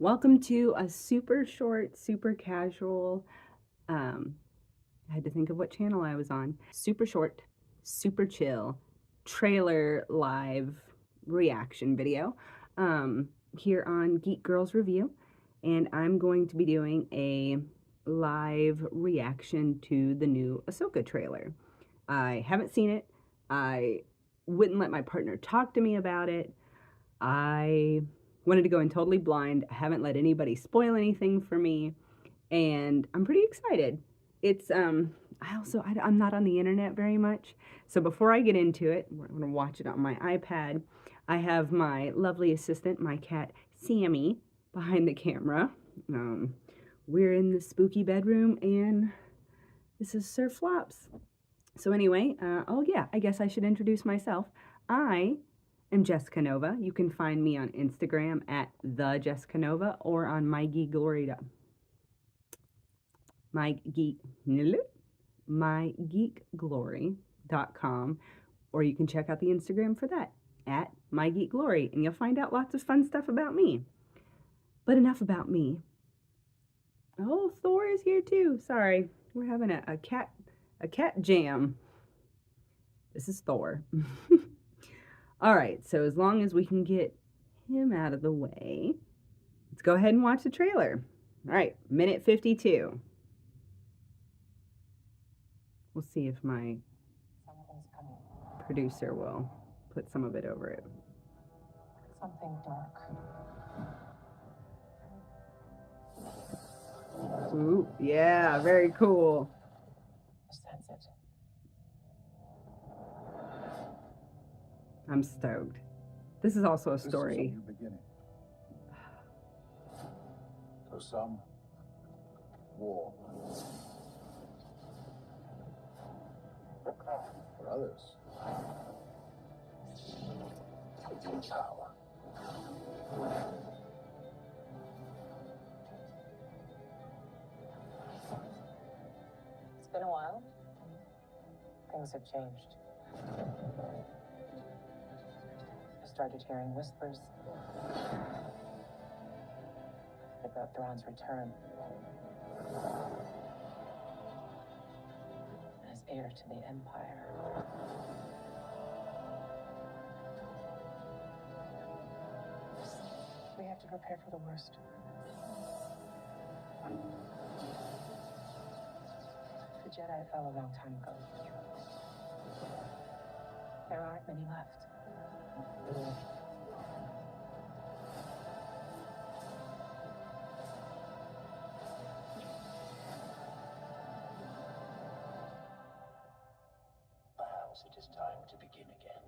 Welcome to a super short, super casual, I had to think of what channel I was on. Super short, super chill, trailer live reaction video here on Geekgirls Review. And I'm going to be doing a live reaction to the new Ahsoka trailer. I haven't seen it. I wouldn't let my partner talk to me about it. I wanted to go in totally blind. I haven't let anybody spoil anything for me, and I'm pretty excited. It's I'm not on the internet very much, so before I get into it, we're gonna watch it on my iPad. I have my lovely assistant, my cat Sammy, behind the camera. We're in the spooky bedroom, and this is Sir Flops. So anyway, oh yeah, I guess I should introduce myself. I am Jessica Nova. You can find me on Instagram at the Jessica Nova or on mygeekglory.com, or you can check out the Instagram for that at mygeekglory, and you'll find out lots of fun stuff about me. But enough about me. Oh, Thor is here too. Sorry, we're having a cat jam. This is Thor. All right, so as long as we can get him out of the way, let's go ahead and watch the trailer. All right, minute 52. We'll see if my producer will put some of it over it. Something dark. Ooh, yeah, very cool. Sense it. I'm stoked. This is also a story. This is a new beginning. For some, war. For others, power. It's been a while. Things have changed. I started hearing whispers about Thrawn's return as heir to the Empire. We have to prepare for the worst. The Jedi fell a long time ago. There aren't many left. Perhaps it is time to begin again.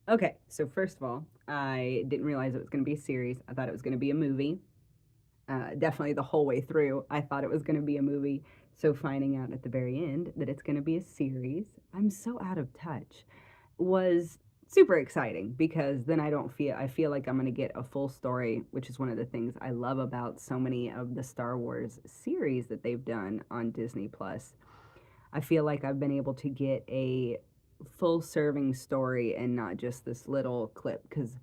Okay, so first of all, I didn't realize it was going to be a series. I thought it was going to be a movie. Definitely the whole way through, I thought it was going to be a movie. So finding out at the very end that it's going to be a series, I'm so out of touch, was super exciting, because then I feel like I'm going to get a full story, which is one of the things I love about so many of the Star Wars series that they've done on Disney Plus. I feel like I've been able to get a full serving story and not just this little clip, because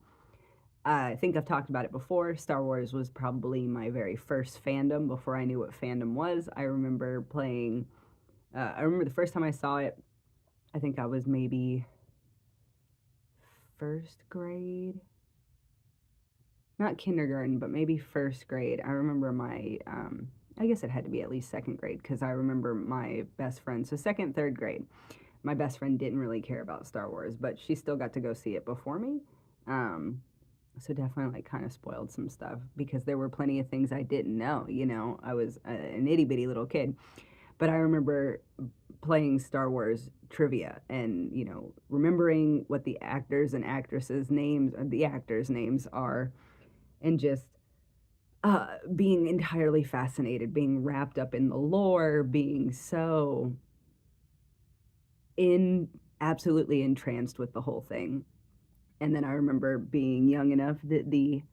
I think I've talked about it before. Star Wars was probably my very first fandom before I knew what fandom was. I remember the first time I saw it, I think I was maybe first grade. Not kindergarten, but maybe first grade. I remember I guess it had to be at least second grade, because I remember my best friend, so second, third grade, my best friend didn't really care about Star Wars, but she still got to go see it before me. So definitely like kind of spoiled some stuff, because there were plenty of things I didn't know. I was an itty bitty little kid, but I remember playing Star Wars trivia and, remembering what the actors and actresses' names, the actors' names are, and just being entirely fascinated, being wrapped up in the lore, being so absolutely entranced with the whole thing. And then I remember being young enough that the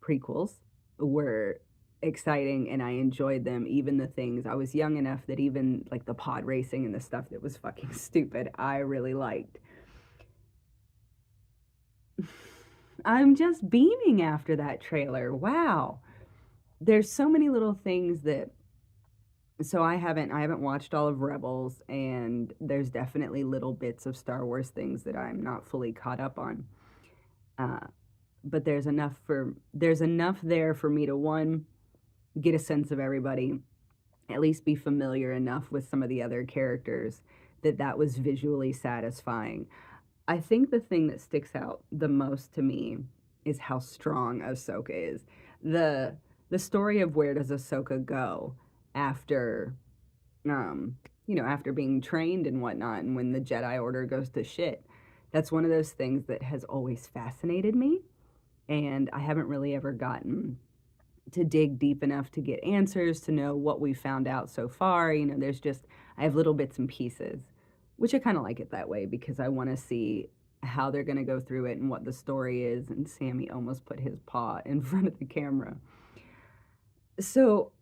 prequels were exciting and I enjoyed them. Even the things, I was young enough that even like the pod racing and the stuff that was fucking stupid, I really liked. I'm just beaming after that trailer. Wow. There's so many little things that, so I haven't watched all of Rebels, and there's definitely little bits of Star Wars things that I'm not fully caught up on. But there's enough there for me to, one, get a sense of everybody, at least be familiar enough with some of the other characters that was visually satisfying. I think the thing that sticks out the most to me is how strong Ahsoka is. The story of where does Ahsoka go after after being trained and whatnot, and when the Jedi Order goes to shit. That's one of those things that has always fascinated me, and I haven't really ever gotten to dig deep enough to get answers, to know what we found out so far. I have little bits and pieces, which I kind of like it that way because I want to see how they're going to go through it and what the story is. And Sammy almost put his paw in front of the camera. So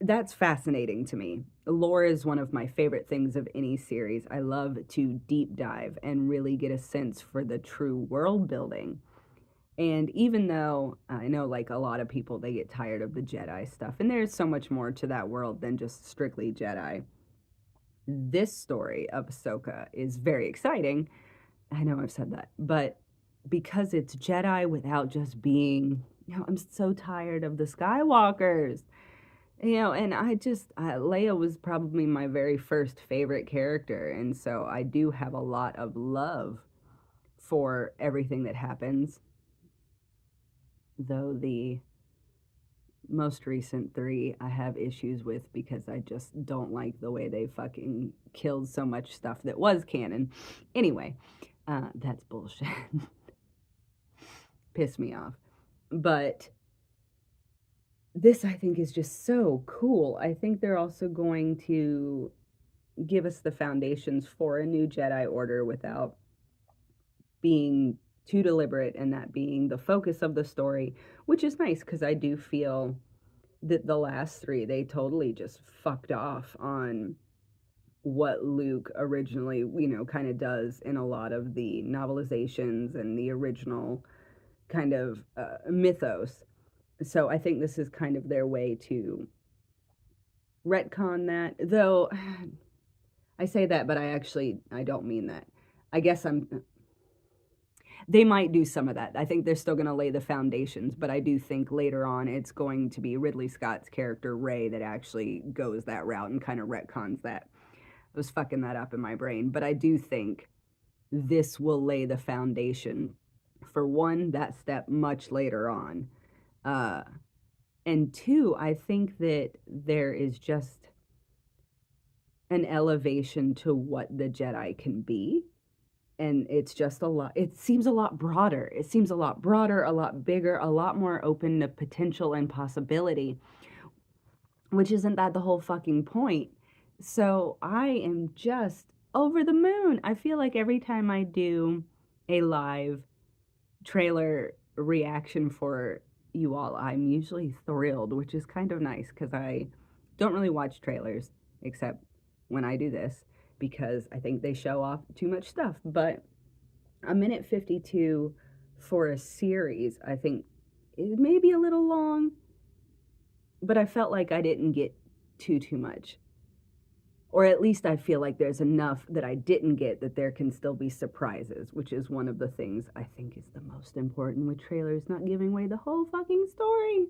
that's fascinating to me. Lore is one of my favorite things of any series. I love to deep dive and really get a sense for the true world building. And even though I know, like, a lot of people, they get tired of the Jedi stuff, and there's so much more to that world than just strictly Jedi, this story of Ahsoka is very exciting. I know I've said that, but because it's Jedi without just being, I'm so tired of the Skywalkers. And Leia was probably my very first favorite character, and so I do have a lot of love for everything that happens. Though the most recent three I have issues with because I just don't like the way they fucking killed so much stuff that was canon. Anyway, that's bullshit. Pissed me off. But this, I think, is just so cool. I think they're also going to give us the foundations for a new Jedi Order without being too deliberate and that being the focus of the story, which is nice because I do feel that the last three, they totally just fucked off on what Luke originally, kind of does in a lot of the novelizations and the original kind of mythos. So I think this is kind of their way to retcon that, though I say that, but I don't mean that. I guess they might do some of that. I think they're still going to lay the foundations, but I do think later on it's going to be Ridley Scott's character, Rey, that actually goes that route and kind of retcons that. I was fucking that up in my brain, but I do think this will lay the foundation for, one, that step much later on. And two, I think that there is just an elevation to what the Jedi can be. And it's just it seems a lot broader. It seems a lot broader, a lot bigger, a lot more open to potential and possibility, which isn't that the whole fucking point? So I am just over the moon. I feel like every time I do a live trailer reaction for you all, I'm usually thrilled, which is kind of nice because I don't really watch trailers except when I do this because I think they show off too much stuff. But a minute 52 for a series, I think it may be a little long, but I felt like I didn't get too much. Or at least I feel like there's enough that I didn't get that there can still be surprises, which is one of the things I think is the most important with trailers, not giving away the whole fucking story.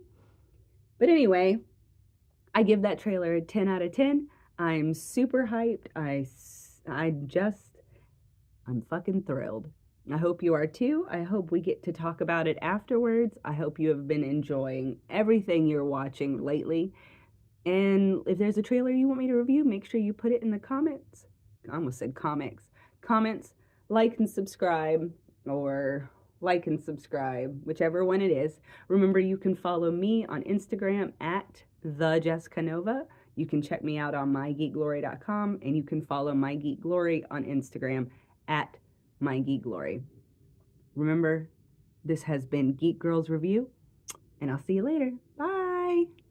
But anyway, I give that trailer a 10 out of 10. I'm super hyped. I'm fucking thrilled. I hope you are too. I hope we get to talk about it afterwards. I hope you have been enjoying everything you're watching lately. And if there's a trailer you want me to review, make sure you put it in the comments. I almost said comics. Comments, like and subscribe, or like and subscribe, whichever one it is. Remember, you can follow me on Instagram at @thejessicanova. You can check me out on mygeekglory.com, and you can follow My Geek Glory on Instagram at mygeekglory. Remember, this has been Geek Girls Review, and I'll see you later. Bye. Bye.